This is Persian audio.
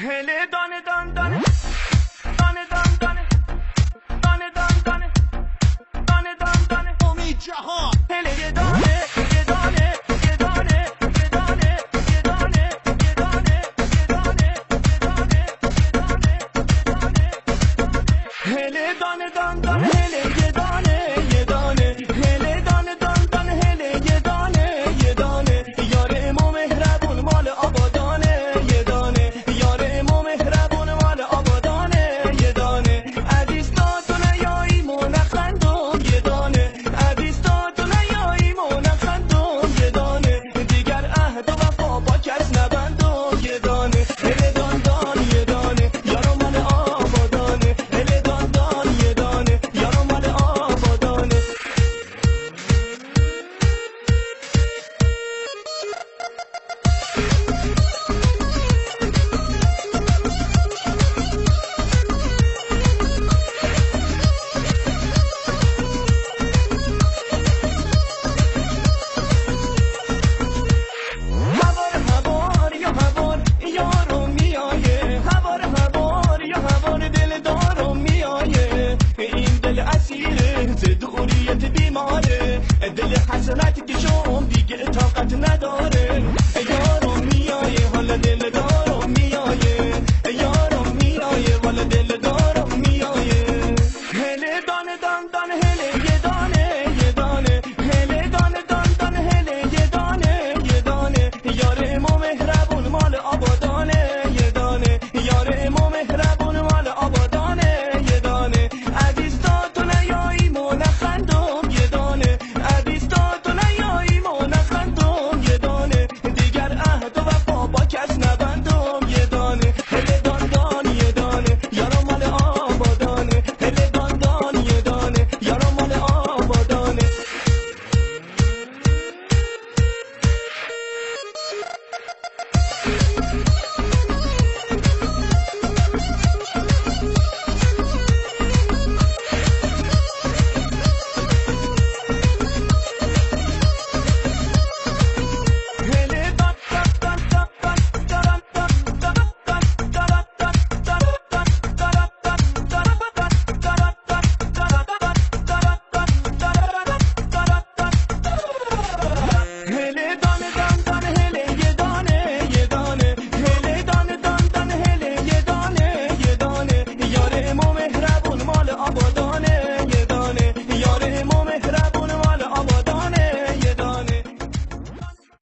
هله دانه دان دانه دانه دان دانه دانه دان دانه دانه دان دانه امید جهان هله یه دانه یه دانه یه دانه یه دانه یه دانه یه دانه یه دانه یه دانه یه دانه هله دانه دان دانه هله یه دانه یه دانه هله دانه دان دانه هله یه دانه یه دانه یار ما مهربون مال آبادانه یه دانه یار ما مهربون مال آبادانه یه دانه عدیستاتونه یا ایمون خندون یه دانه عدیستاتونه یا ایمون خندون یه دانه دیگر عهد و وفا با کس نبندون یه دانه هله دان دان یه دانه یارو مال آبادانه هله دان دان یه دانه یارو مال آبادانه هوار هوار یا هوار یارو میایه هوار هوار یا هوار دل دارو میایه این دل اسیره ز دوریت بیماره دل حسرت که شو